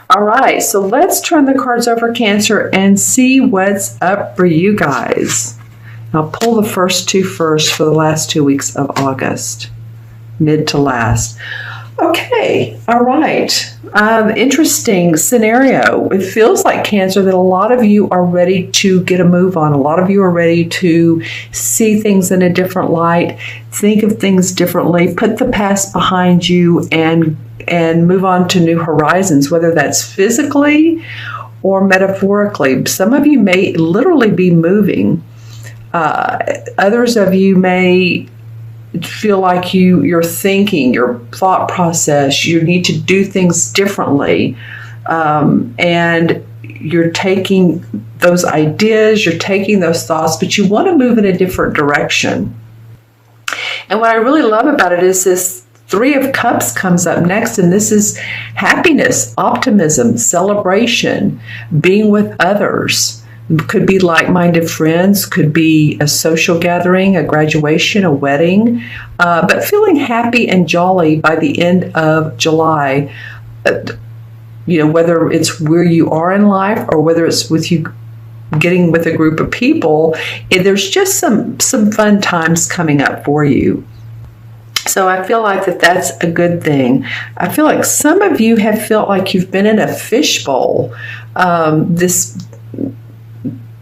All right, so let's turn the cards over, Cancer, and see what's up for you guys. I'll pull the first two first for the last 2 weeks of August, mid to last. Okay, all right. Interesting scenario. It feels like, Cancer, that a lot of you are ready to get a move on. A lot of you are ready to see things in a different light, think of things differently, put the past behind you, and move on to new horizons, whether that's physically or metaphorically. Some of you may literally be moving. Others of you may feel like your thinking, your thought process, you need to do things differently. And you're taking those ideas, you're taking those thoughts, but you want to move in a different direction. And what I really love about it is this Three of Cups comes up next, and this is happiness, optimism, celebration, being with others. Could be like-minded friends, could be a social gathering, a graduation, a wedding, but feeling happy and jolly by the end of July. Whether it's where you are in life or whether it's with you getting with a group of people, there's just some fun times coming up for you. So I feel like that's a good thing. I feel like some of you have felt like you've been in a fishbowl. This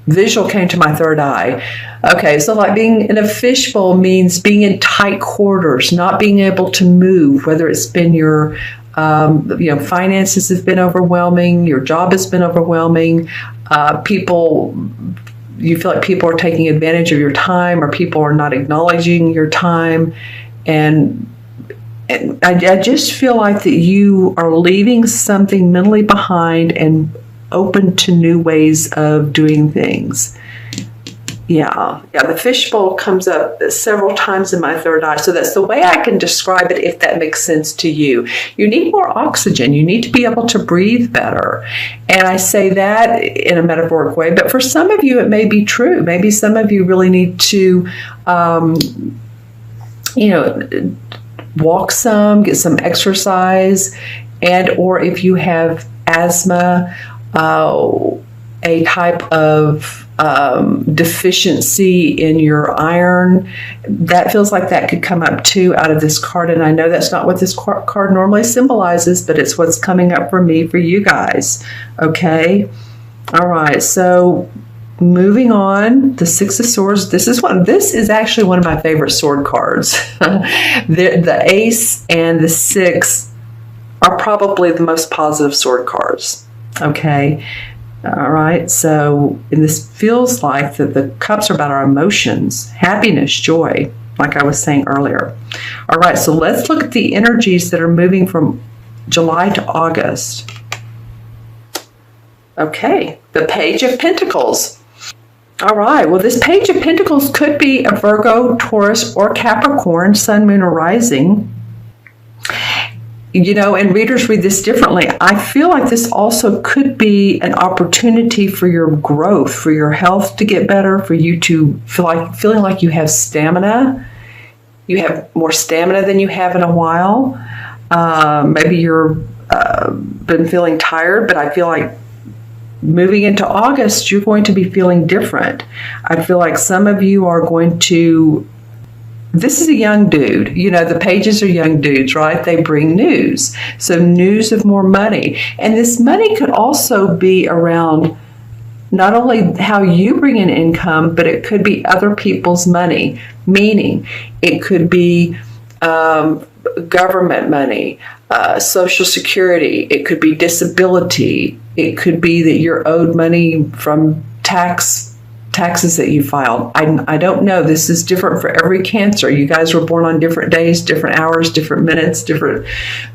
visual came to my third eye. Okay, so like being in a fishbowl means being in tight quarters, not being able to move, whether it's been your finances have been overwhelming, your job has been overwhelming, you feel like people are taking advantage of your time, or people are not acknowledging your time. And I just feel like that you are leaving something mentally behind and open to new ways of doing things. Yeah, the fishbowl comes up several times in my third eye. So that's the way I can describe it, if that makes sense to you. You need more oxygen. You need to be able to breathe better. And I say that in a metaphoric way, but for some of you, it may be true. Maybe some of you really need to, walk some, get some exercise, and or if you have asthma, a type of deficiency in your iron, that feels like that could come up too out of this card. And I know that's not what this card normally symbolizes, but it's what's coming up for me, for you guys. Okay. All right. So moving on, the Six of Swords. This is actually one of my favorite sword cards. The Ace and the Six are probably the most positive sword cards. Okay. All right. So, and this feels like that the cups are about our emotions, happiness, joy, like I was saying earlier. All right. So let's look at the energies that are moving from July to August. Okay. The Page of Pentacles. All right. Well, this Page of Pentacles could be a Virgo, Taurus, or Capricorn, Sun, Moon, or Rising. And readers read this differently. I feel like this also could be an opportunity for your growth, for your health to get better, for you to feeling like you have stamina. You have more stamina than you have in a while. Maybe you're been feeling tired, but I feel like moving into August, you're going to be feeling different. I feel like some of you are going to. This is a young dude. The pages are young dudes, right? They bring news. So news of more money. And this money could also be around not only how you bring in income, but it could be other people's money. Meaning it could be government money, Social Security. It could be disability. It could be that you're owed money from taxes that you filed. I don't know. This is different for every Cancer. You guys were born on different days, different hours, different minutes, different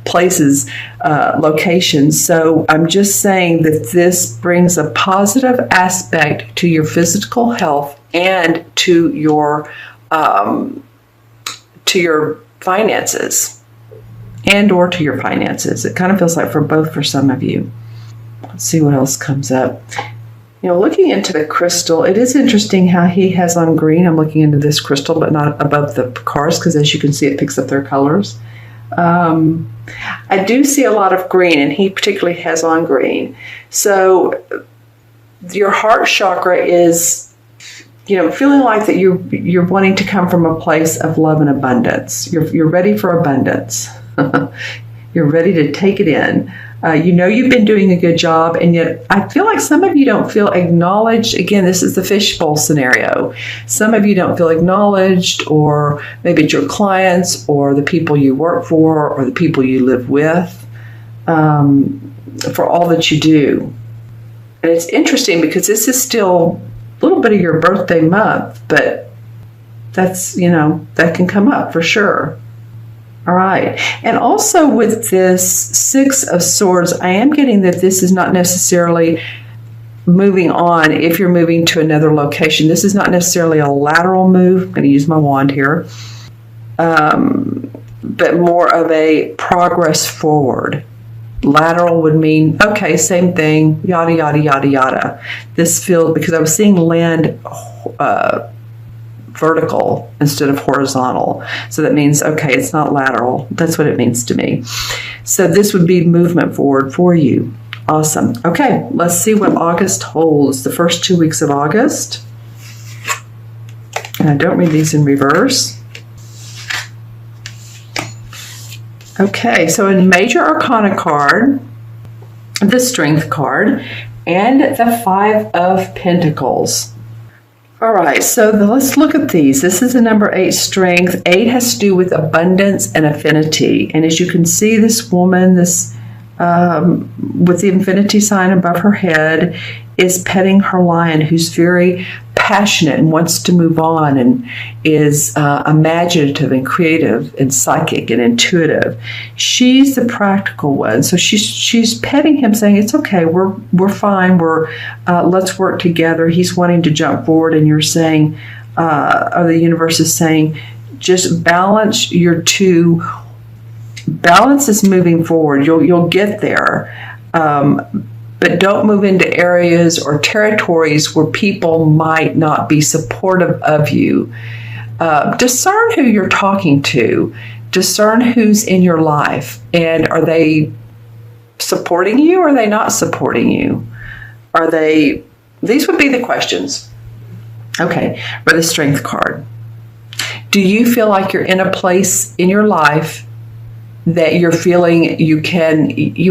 places, locations. So I'm just saying that this brings a positive aspect to your physical health and to your finances, and or to your finances. It kind of feels like for some of you. Let's see what else comes up. Looking into the crystal, it is interesting how he has on green. I'm looking into this crystal, but not above the cards, because as you can see, it picks up their colors. I do see a lot of green, and he particularly has on green. So your heart chakra is, feeling like that you're wanting to come from a place of love and abundance. You're ready for abundance. You're ready to take it in. You've been doing a good job, and yet I feel like some of you don't feel acknowledged. Again, this is the fishbowl scenario. Some of you don't feel acknowledged, or maybe it's your clients or the people you work for or the people you live with, for all that you do. And it's interesting because this is still a little bit of your birthday month, but that's, that can come up for sure. All right. And also with this Six of Swords, I am getting that this is not necessarily moving on if you're moving to another location. This is not necessarily a lateral move. I'm going to use my wand here. But more of a progress forward. Lateral would mean, okay, same thing, yada, yada, yada, yada. This feels, because I was seeing land vertical instead of horizontal. So that means, okay, it's not lateral. That's what it means to me. So this would be movement forward for you. Awesome. Okay, let's see what August holds. The first 2 weeks of August. And I don't read these in reverse. Okay, so in Major Arcana card, the Strength card, and the Five of Pentacles. All right, so let's look at these. This is the number 8, Strength. 8 has to do with abundance and affinity. And as you can see, this woman, with the infinity sign above her head, is petting her lion, who's very passionate and wants to move on, and is imaginative and creative and psychic and intuitive. She's the practical one, so she's petting him, saying, "It's okay. We're fine. Let's work together." He's wanting to jump forward, and you're saying, or the universe is saying, just balance your two. Balance is moving forward. You'll get there. But don't move into areas or territories where people might not be supportive of you. Discern who you're talking to. Discern who's in your life. And are they supporting you or are they not supporting you? These would be the questions. Okay, for the Strength card. Do you feel like you're in a place in your life that you're feeling you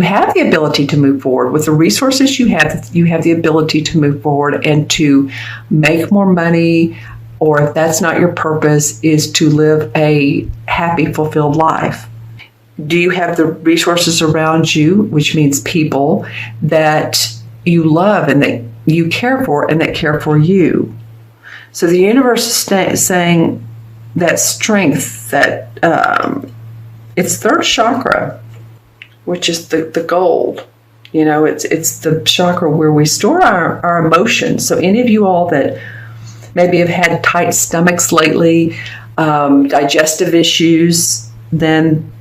have the ability to move forward with the resources you have the ability to move forward and to make more money, or if that's not your purpose, is to live a happy, fulfilled life? Do you have the resources around you, which means people that you love and that you care for and that care for you? So the universe is saying that strength, that it's third chakra, which is the gold. It's the chakra where we store our emotions. So any of you all that maybe have had tight stomachs lately, digestive issues, then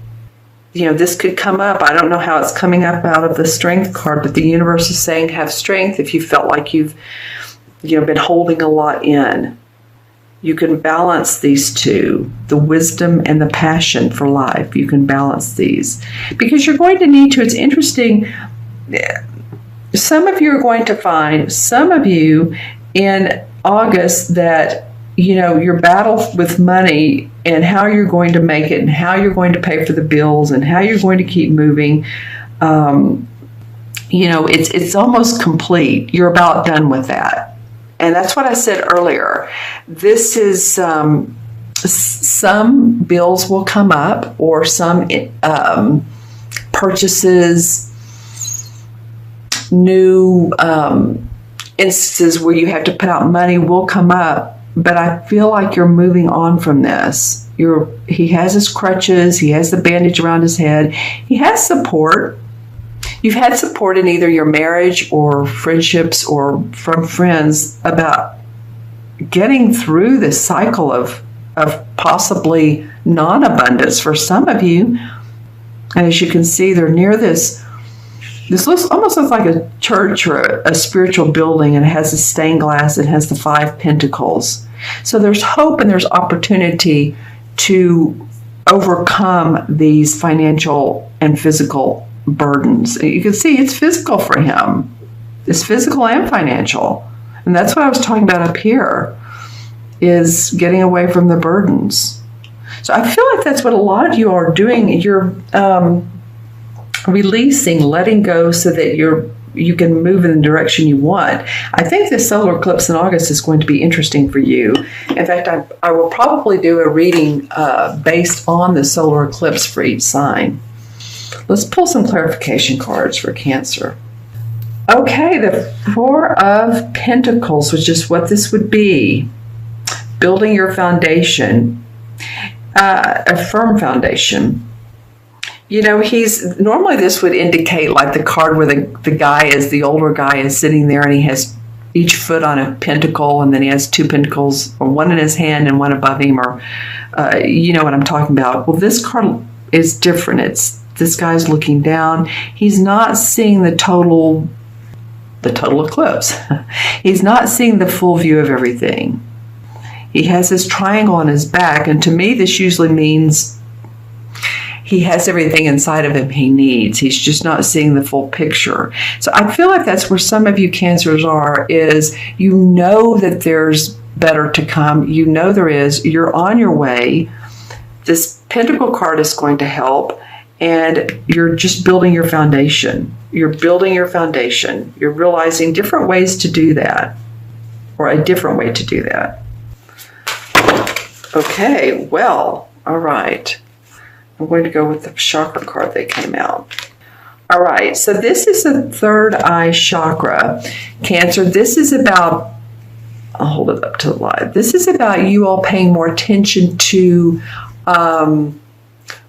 this could come up. I don't know how it's coming up out of the Strength card, but the universe is saying have strength if you felt like you've been holding a lot in. You can balance these two, the wisdom and the passion for life. You can balance these because you're going to need to. It's interesting. Some of you are going to find, some of you in August, that, your battle with money and how you're going to make it and how you're going to pay for the bills and how you're going to keep moving. It's almost complete. You're about done with that. And that's what I said earlier. This is some bills will come up, or some purchases, new instances where you have to put out money will come up. But I feel like you're moving on from this. He has his crutches. He has the bandage around his head. He has support. You've had support in either your marriage or friendships or from friends about getting through this cycle of possibly non-abundance for some of you. And as you can see, they're near this almost looks like a church or a spiritual building, and it has the stained glass. It has the 5 pentacles. So there's hope and there's opportunity to overcome these financial and physical burdens. You can see it's physical for him. It's physical and financial. And that's what I was talking about up here, is getting away from the burdens. So I feel like that's what a lot of you are doing. You're releasing, letting go so that you can move in the direction you want. I think this solar eclipse in August is going to be interesting for you. In fact, I will probably do a reading based on the solar eclipse for each sign. Let's pull some clarification cards for Cancer. Okay, the Four of Pentacles, which is what this would be. Building your foundation, a firm foundation. You know, normally this would indicate like the card where the older guy is sitting there and he has each foot on a pentacle, and then he has two pentacles, or one in his hand and one above him, or you know what I'm talking about. Well, this card is different. This guy's looking down. He's not seeing the total eclipse. He's not seeing the full view of everything. He has this triangle on his back, and to me this usually means he has everything inside of him he needs. He's just not seeing the full picture. So I feel like that's where some of you Cancers are, is you know that there's better to come. You know there is. You're on your way. This Pentacle card is going to help, and you're just building your foundation. You're building your foundation. You're realizing different ways to do that, or a different way to do that. Okay, well, all right. I'm going to go with the chakra card that came out. All right, so this is the third eye chakra. Cancer, this is about, I'll hold it up to the light. This is about you all paying more attention to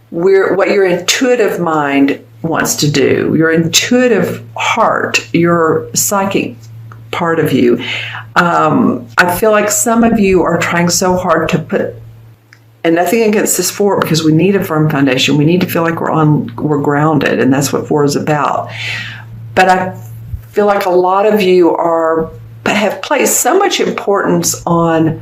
what your intuitive mind wants to do, your intuitive heart, your psychic part of you. I feel like some of you are trying so hard to put, and nothing against this four, because we need a firm foundation. We need to feel like we're grounded, and that's what four is about. But I feel like a lot of you have placed so much importance on,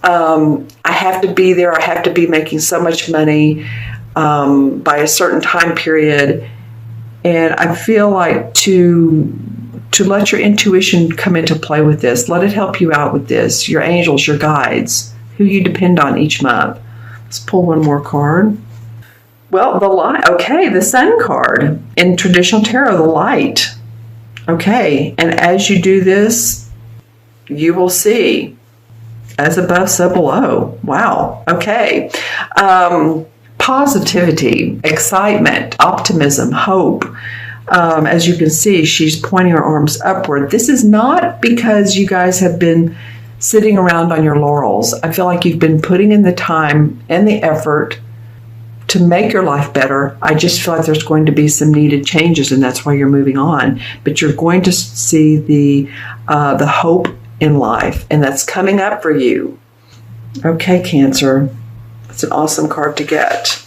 I have to be there, I have to be making so much money by a certain time period. And I feel like to let your intuition come into play with this, let it help you out with this, your angels, your guides, who you depend on each month. Let's pull one more card. Well, the Sun card in traditional tarot, the light. Okay, and as you do this, you will see as above, so below. Wow, okay. Positivity, excitement, optimism, hope. As you can see, she's pointing her arms upward. This is not because you guys have been sitting around on your laurels. I feel like you've been putting in the time and the effort to make your life better. I just feel like there's going to be some needed changes, and that's why you're moving on. But you're going to see the hope in life, and that's coming up for you. Okay, Cancer. It's an awesome card to get.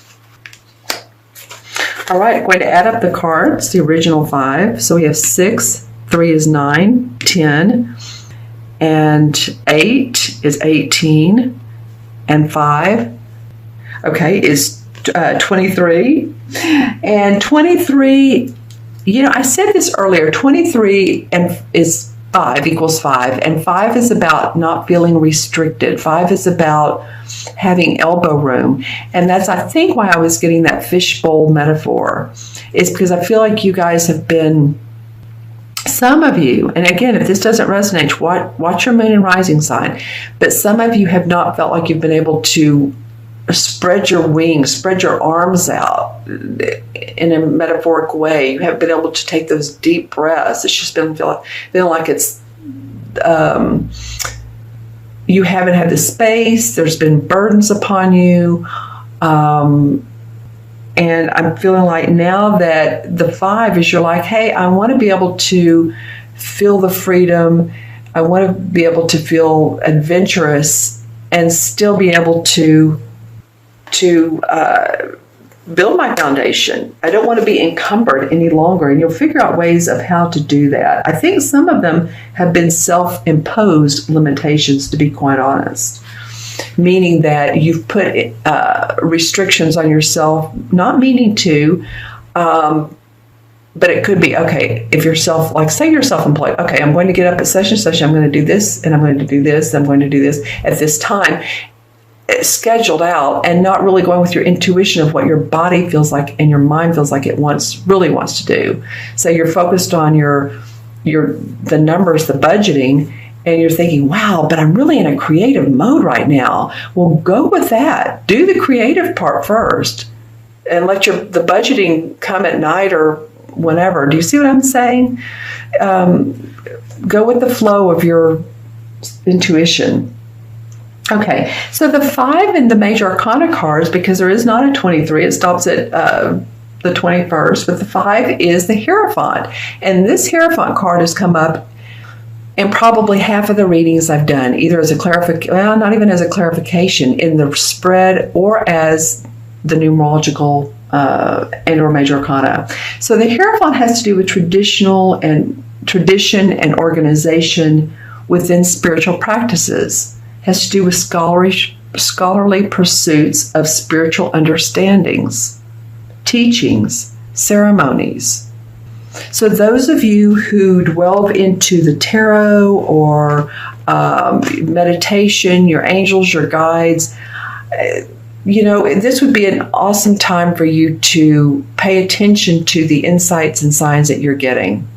All right, I'm going to add up the cards, the original 5. So we have 6, 3 is 9, 10, and 8 is 18, and 5, okay, is 23. And 23, you know, I said this earlier, 23 is 5 equals 5, and 5 is about not feeling restricted. 5 is about having elbow room, and that's, I think, why I was getting that fishbowl metaphor, is because I feel like you guys have been, some of you, and again, if this doesn't resonate, watch your moon and rising sign, but some of you have not felt like you've been able to spread your wings, spread your arms out in a metaphoric way. You haven't been able to take those deep breaths. It's just been feeling like it's, you haven't had the space. There's been burdens upon you. And I'm feeling like now that the 5 is, you're like, hey, I want to be able to feel the freedom. I want to be able to feel adventurous and still be able to build my foundation. I don't want to be encumbered any longer, and you'll figure out ways of how to do that. I think some of them have been self-imposed limitations, to be quite honest. meaning that you've put restrictions on yourself, not meaning to, but it could be, okay, if you're say you're self-employed, okay, I'm going to get up at such and such, I'm going to do this, and I'm going to do this, I'm going to do this at this time, scheduled out, and not really going with your intuition of what your body feels like and your mind feels like it really wants to do. So you're focused on the numbers, the budgeting, and you're thinking, wow, but I'm really in a creative mode right now. Well, go with that. Do the creative part first and let the budgeting come at night or whenever. Do you see what I'm saying? Go with the flow of your intuition. Okay, so the 5 in the major arcana cards, because there is not a 23, it stops at the 21st, but the 5 is the Hierophant. And this Hierophant card has come up in probably half of the readings I've done, either as a clarification, well, not even as a clarification, in the spread or as the numerological and or major arcana. So the Hierophant has to do with tradition and organization within spiritual practices. Has to do with scholarly pursuits of spiritual understandings, teachings, ceremonies. So those of you who delve into the tarot or meditation, your angels, your guides, this would be an awesome time for you to pay attention to the insights and signs that you're getting.